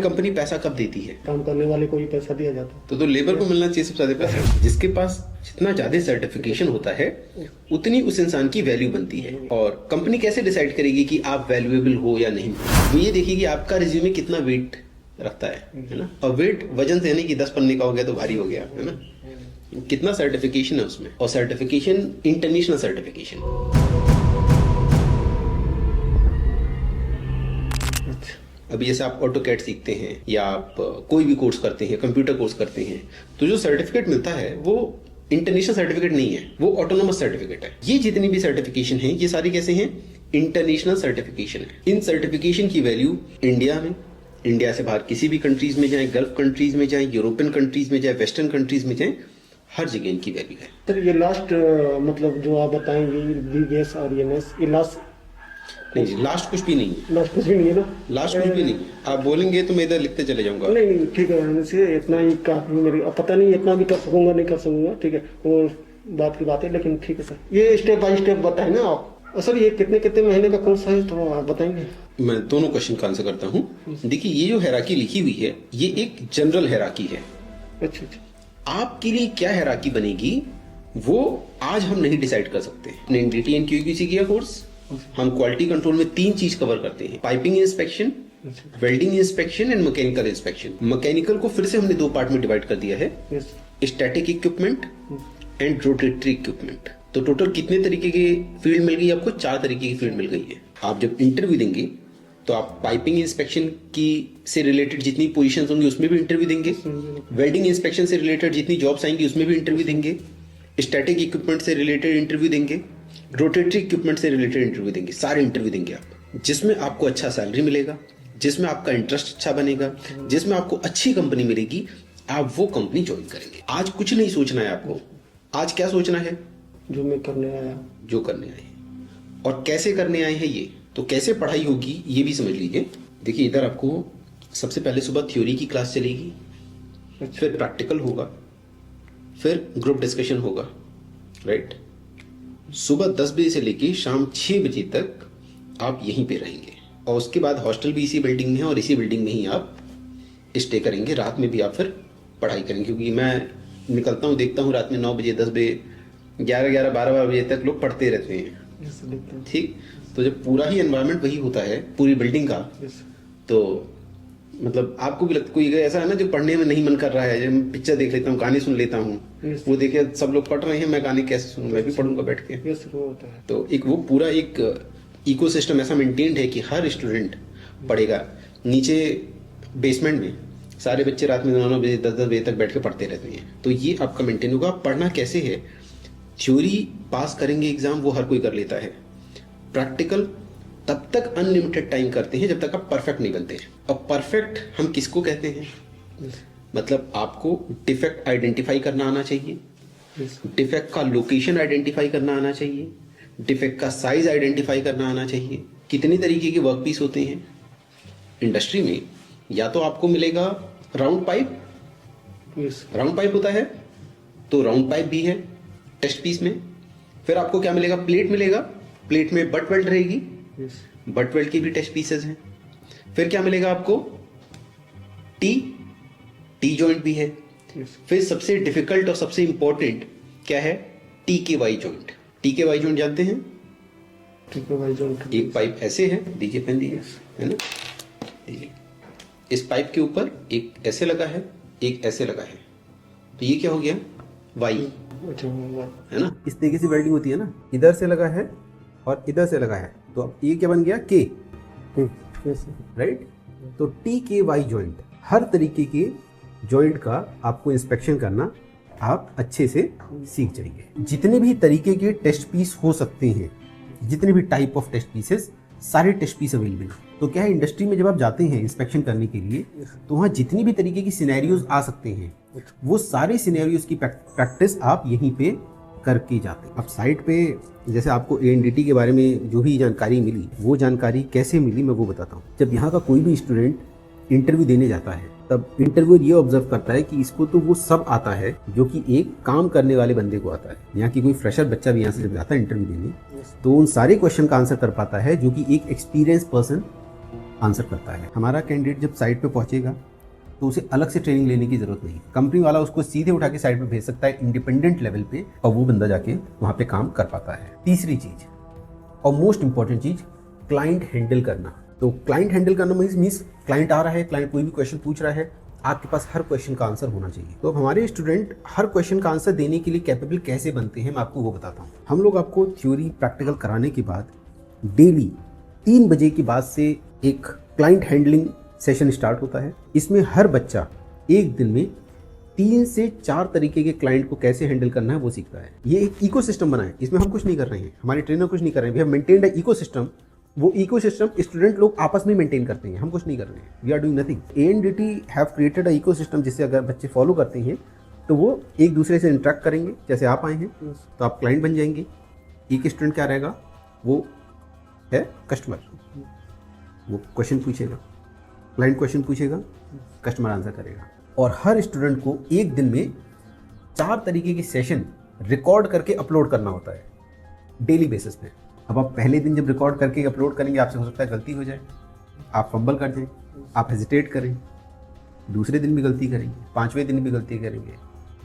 Company पैसा कब देती है? काम करने वाले को ही पैसा दिया जाता है। तो लेबर को मिलना चाहिए सबसे ज्यादा पैसा। जिसके पास जितना ज्यादा सर्टिफिकेशन होता है उतनी उस इंसान की वैल्यू बनती है। और कंपनी कैसे डिसाइड करेगी कि आप वैल्यूएबल हो या नहीं? वो ये देखेगी आपका रिज्यूमे कितना वेट रखता है ना। और वेट वजन से यानी कि 10 पन्ने का हो गया तो भारी हो गया, है ना। कितना सर्टिफिकेशन है उसमें, और सर्टिफिकेशन इंटरनेशनल सर्टिफिकेशन। अभी जैसे आप ऑटोकैड सीखते हैं या आप कोई भी कोर्स करते हैं, कंप्यूटर कोर्स करते हैं, तो जो सर्टिफिकेट मिलता है वो इंटरनेशनल सर्टिफिकेट नहीं है, वो ऑटोनोमस सर्टिफिकेट है। ये जितनी भी सर्टिफिकेशन है ये सारी कैसे हैं? इंटरनेशनल सर्टिफिकेशन है। इन सर्टिफिकेशन की वैल्यू इंडिया में, इंडिया से बाहर किसी भी कंट्रीज में जाए, गल्फ कंट्रीज में जाए, यूरोपियन कंट्रीज में जाए, वेस्टर्न कंट्रीज में जाए, हर जगह इनकी वैल्यू है। सर ये लास्ट मतलब जो आप बताएंगे बीबीएस और ईएमएस, ये लास्ट नहीं, लास्ट कुछ भी नहीं है। लास्ट कुछ भी नहीं है ना? लास्ट कुछ भी नहीं है। आप बोलेंगे तो मैं इधर लिखते चले जाऊंगा। नहीं ठीक है, मुझे इतना ही काफी। मेरी अब पता नहीं इतना भी कर सकूंगा नहीं कर सकूंगा, ठीक है, वो बात की बात है। लेकिन ठीक है सर, ये स्टेप बाय स्टेप बताए ना आप। सर ये कितने कितने महीने का कोर्स है तो आप बताएंगे? मैं दोनों क्वेश्चन का आंसर करता हूँ। देखिए, ये जो हैराकी लिखी हुई है ये एक जनरल हैराकी है। अच्छा। आपके लिए क्या हैराकी बनेगी वो आज हम नहीं डिसाइड कर सकते। एनडीटी एंड क्यूक्यूसी किया कोर्स, हम क्वालिटी कंट्रोल में 3 चीज कवर करते हैं: piping inspection, welding inspection and mechanical inspection. Mechanical को फिर से हमने 2 पार्ट में डिवाइड कर दिया है, static equipment and rotatory equipment. तो टोटल कितने तरीके की फील्ड मिल गई आपको? 4 तरीके की फील्ड मिल गई है। आप जब इंटरव्यू देंगे तो आप पाइपिंग इंस्पेक्शन की से रिलेटेड जितनी पोजीशंस होंगी उसमें भी इंटरव्यू देंगे, वेल्डिंग इंस्पेक्शन से रिलेटेड जितनी जॉब्स आएंगी उसमें भी इंटरव्यू देंगे, स्टैटिक इक्विपमेंट से रिलेटेड इंटरव्यू देंगे, रोटेटरी इक्विपमेंट से रिलेटेड इंटरव्यू देंगे। सारे इंटरव्यू देंगे आप, जिसमें आपको अच्छा सैलरी मिलेगा, जिसमें आपका इंटरेस्ट अच्छा बनेगा, जिसमें आपको अच्छी कंपनी मिलेगी, आप वो कंपनी ज्वाइन करेंगे। आज कुछ नहीं सोचना है आपको। आज क्या सोचना है? जो मैं करने आया, जो करने आए हैं। और कैसे करने आए हैं ये, तो कैसे पढ़ाई होगी ये भी समझ लीजिए। देखिए, इधर आपको सबसे पहले सुबह थ्योरी की क्लास चलेगी, फिर प्रैक्टिकल होगा, फिर ग्रुप डिस्कशन होगा, राइट। सुबह 10 बजे से लेके शाम 6 बजे तक आप यहीं पे रहेंगे, और उसके बाद हॉस्टल भी इसी बिल्डिंग में है और इसी बिल्डिंग में ही आप स्टे करेंगे। रात में भी आप फिर पढ़ाई करेंगे, क्योंकि मैं निकलता हूँ, देखता हूँ रात में 9 बजे, 10 बजे, 11, 12 बजे तक लोग पढ़ते रहते हैं। ठीक, तो जब पूरा ही एनवायरनमेंट वही होता है पूरी बिल्डिंग का, तो मतलब आपको भी लगता, कोई ऐसा है ना जो पढ़ने में नहीं मन कर रहा है, जब पिक्चर देख लेता हूँ, गाने सुन लेता हूँ, वो देखे सब लोग पढ़ रहे हैं, मैं गाने कैसे सुनूं, मैं भी पढ़ूंगा बैठ के। तो एक वो पूरा एक इकोसिस्टम ऐसा मेंटेन्ड है कि हर स्टूडेंट पढ़ेगा। नीचे बेसमेंट में सारे बच्चे रात में 9 बजे 10 बजे तक बैठ के पढ़ते रहते हैं। तो ये आपका मेंटेन होगा। पढ़ना कैसे है? थ्योरी पास करेंगे एग्जाम, वो हर कोई कर लेता है। प्रैक्टिकल तब तक अनलिमिटेड टाइम करते हैं जब तक आप परफेक्ट नहीं बनते हैं। और परफेक्ट हम किसको कहते हैं? मतलब आपको डिफेक्ट आइडेंटिफाई करना आना चाहिए, डिफेक्ट का लोकेशन आइडेंटिफाई करना आना चाहिए, डिफेक्ट का साइज आइडेंटिफाई करना आना चाहिए। कितने तरीके के वर्क पीस होते हैं इंडस्ट्री में? या तो आपको मिलेगा राउंड पाइप, राउंड पाइप होता है, तो राउंड पाइप भी है टेस्ट पीस में। फिर आपको क्या मिलेगा? प्लेट मिलेगा, प्लेट में बट वेल्ड रहेगी, बट वेल्ड की भी टेस्ट पीसेस हैं। फिर क्या मिलेगा आपको? टी जॉइंट भी है। फिर सबसे डिफिकल्ट और सबसे इंपॉर्टेंट क्या है? टी के वाई जॉइंट। टी के वाई जॉइंट जानते हैं? टी के वाई जॉइंट एक पाइप ऐसे है, दीजिए पेन दीजिए, है ना, दीजिए। इस पाइप के ऊपर एक ऐसे लगा है, एक ऐसे लगा है, तो ये क्या हो गया? वाई, है ना। इस तरीके से वेल्डिंग होती है ना, इधर से लगा है और इधर से लगा है, तो अब ये क्या बन गया? के, राइट। तो टी के वाई जॉइंट, हर तरीके के जॉइंट का आपको इंस्पेक्शन करना आप अच्छे से सीख जाएंगे। जितने भी तरीके के टेस्ट पीस हो सकते हैं, जितने भी टाइप ऑफ टेस्ट पीसेस, सारे टेस्ट पीस अवेलेबल हैं। तो क्या है, इंडस्ट्री में जब आप जाते हैं इंस्पेक्शन करने के लिए, तो वहाँ जितनी भी तरीके की सिनेरियोज आ सकते हैं, वो सारे सिनेरियोज की प्रैक्टिस आप यहीं पे करके जाते हैं। अब साइट पे जैसे आपको एएनडीटी के बारे में जो भी जानकारी मिली, वो जानकारी कैसे मिली मैं वो बताता हूँ। जब यहाँ का कोई भी स्टूडेंट इंटरव्यू देने जाता है, तब इंटरव्यूअर ये ऑब्जर्व करता है कि इसको तो वो सब आता है जो कि एक काम करने वाले बंदे को आता है। यहाँ की कोई फ्रेशर बच्चा भी यहाँ से जब जाता है इंटरव्यू देने, तो उन सारे क्वेश्चन का आंसर कर पाता है जो कि एक एक्सपीरियंस पर्सन आंसर करता है। हमारा कैंडिडेट जब साइट पे पहुंचेगा तो उसे अलग से ट्रेनिंग लेने की जरूरत नहीं, कंपनी वाला उसको सीधे उठा के साइट पे भेज सकता है इंडिपेंडेंट लेवल पे, और वो बंदा जाके वहाँ पे काम कर पाता है। तीसरी चीज और मोस्ट इंपॉर्टेंट चीज, क्लाइंट हैंडल करना। तो क्लाइंट हैंडल करना मीन्स क्लाइंट आ रहा है, क्लाइंट कोई भी क्वेश्चन पूछ रहा है, आपके पास हर क्वेश्चन का आंसर होना चाहिए। तो हमारे स्टूडेंट हर क्वेश्चन का आंसर देने के लिए कैपेबल कैसे बनते हैं, मैं आपको वो बताता हूँ। हम लोग आपको थ्योरी प्रैक्टिकल कराने के बाद डेली 3 बजे के बाद से एक क्लाइंट हैंडलिंग सेशन स्टार्ट होता है। इसमें हर बच्चा एक दिन में 3 से 4 तरीके के क्लाइंट को कैसे हैंडल करना है वो सीखता है। ये एक इकोसिस्टम बना है, इसमें हम कुछ नहीं कर रहे हैं, हमारे ट्रेनर कुछ नहीं कर रहे हैं, we have maintained a ecosystem. वो इकोसिस्टम स्टूडेंट लोग आपस में मेंटेन करते हैं, हम कुछ नहीं कर रहे हैं, we are doing nothing. ANDT have created a ecosystem, जिससे अगर बच्चे फॉलो करते हैं तो वो एक दूसरे से इंटरेक्ट करेंगे। जैसे आप आए हैं तो आप क्लाइंट बन जाएंगे, एक स्टूडेंट क्या रहेगा, वो है कस्टमर, वो क्वेश्चन पूछेगा, क्लाइंट क्वेश्चन पूछेगा, कस्टमर आंसर करेगा। और हर स्टूडेंट को एक दिन में 4 तरीके के सेशन रिकॉर्ड करके अपलोड करना होता है डेली बेसिस पे। अब आप पहले दिन जब रिकॉर्ड करके अपलोड करेंगे, आपसे हो सकता है गलती हो जाए, आप फंबल कर जाएं, आप हेजिटेट करें, दूसरे दिन भी गलती करेंगे, 5वें दिन भी गलती करेंगे,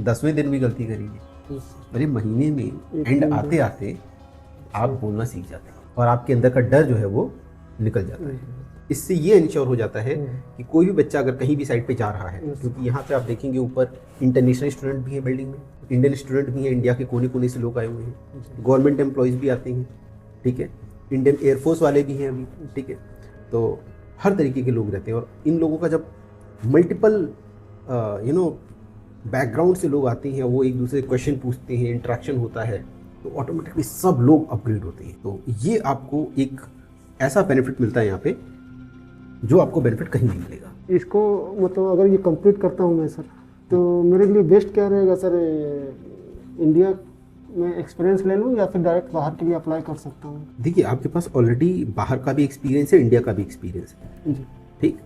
10वें दिन भी गलती करेंगे। अरे महीने में एंड आते आते आप बोलना सीख जाते हैं और आपके अंदर का डर जो है वो निकल जाता है। इससे ये इंश्योर हो जाता है कि कोई भी बच्चा अगर कहीं भी साइड पे जा रहा है, क्योंकि यहाँ पे आप देखेंगे ऊपर इंटरनेशनल स्टूडेंट भी है बिल्डिंग में, इंडियन स्टूडेंट भी हैं, इंडिया के कोने कोने से लोग आए हुए हैं, गवर्नमेंट एम्प्लॉयज़ भी आते हैं, ठीक है, इंडियन एयरफोर्स वाले भी हैं अभी, ठीक है। तो हर तरीके के लोग रहते हैं और इन लोगों का जब मल्टीपल बैकग्राउंड से लोग आते हैं, वो एक दूसरे क्वेश्चन पूछते हैं, इंटरेक्शन होता है, तो ऑटोमेटिकली सब लोग अपग्रेड होते हैं। तो ये आपको एक ऐसा बेनिफिट मिलता है यहाँ पे जो आपको बेनिफिट कहीं नहीं मिलेगा। इसको मतलब अगर ये कंप्लीट करता हूँ मैं सर, तो मेरे लिए बेस्ट क्या रहेगा सर? इंडिया में एक्सपीरियंस ले लूँ या फिर डायरेक्ट बाहर के लिए अप्लाई कर सकता हूँ? देखिए, आपके पास ऑलरेडी बाहर का भी एक्सपीरियंस है, इंडिया का भी एक्सपीरियंस है जी, ठीक।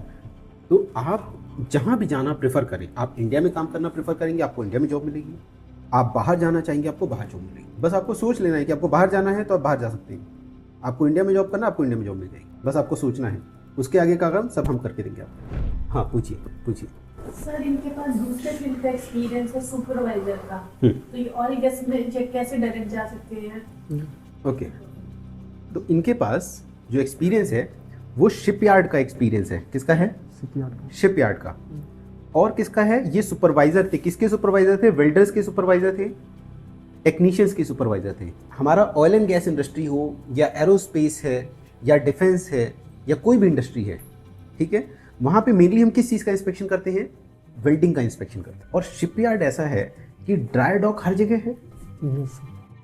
तो आप जहाँ भी जाना प्रेफर करें, आप इंडिया में काम करना प्रेफर करेंगे, आपको इंडिया में जॉब मिलेगी। आप बाहर जाना चाहेंगे, आपको बाहर जॉब मिलेगी। बस आपको सोच लेना है कि आपको बाहर जाना है तो आप बाहर जा सकते हैं, आपको इंडिया में जॉब करना, आपको इंडिया में जॉब मिल जाएगी। बस आपको सोचना है, उसके आगे का काम सब हम करके देंगे आपको। हाँ, पूछिए। सर, इनके पास दूसरे फील्ड का एक्सपीरियंस है सुपरवाइजर का, तो ये और कैसे डायरेक्ट जा सकते हैं? ओके, तो इनके पास जो एक्सपीरियंस है वो शिपयार्ड का एक्सपीरियंस है। किसका है? शिपयार्ड का। और किसका है? ये सुपरवाइजर थे। किसके सुपरवाइजर थे? वेल्डर्स के सुपरवाइजर थे, टेक्नीशियंस के सुपरवाइजर थे। हमारा ऑयल एंड गैस इंडस्ट्री हो या एरोस्पेस है या डिफेंस है या कोई भी इंडस्ट्री है, ठीक है, वहाँ पे मेनली हम किस चीज़ का इंस्पेक्शन करते हैं? वेल्डिंग का इंस्पेक्शन करते हैं। और शिपयार्ड ऐसा है कि ड्राई डॉक हर जगह है।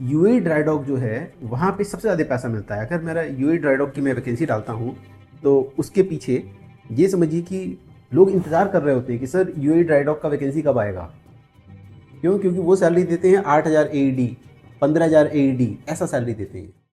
यूएई ड्राई डॉक जो है वहाँ पे सबसे ज़्यादा पैसा मिलता है। अगर मेरा यूएई ड्राई डॉक की मैं वैकेंसी डालता हूँ तो उसके पीछे ये समझिए कि लोग इंतज़ार कर रहे होते हैं कि सर यूएई ड्राई डॉक का वैकेंसी कब आएगा। क्यों? क्योंकि वो सैलरी देते हैं 8,000 AED, 15,000 AED, ऐसा सैलरी देते हैं।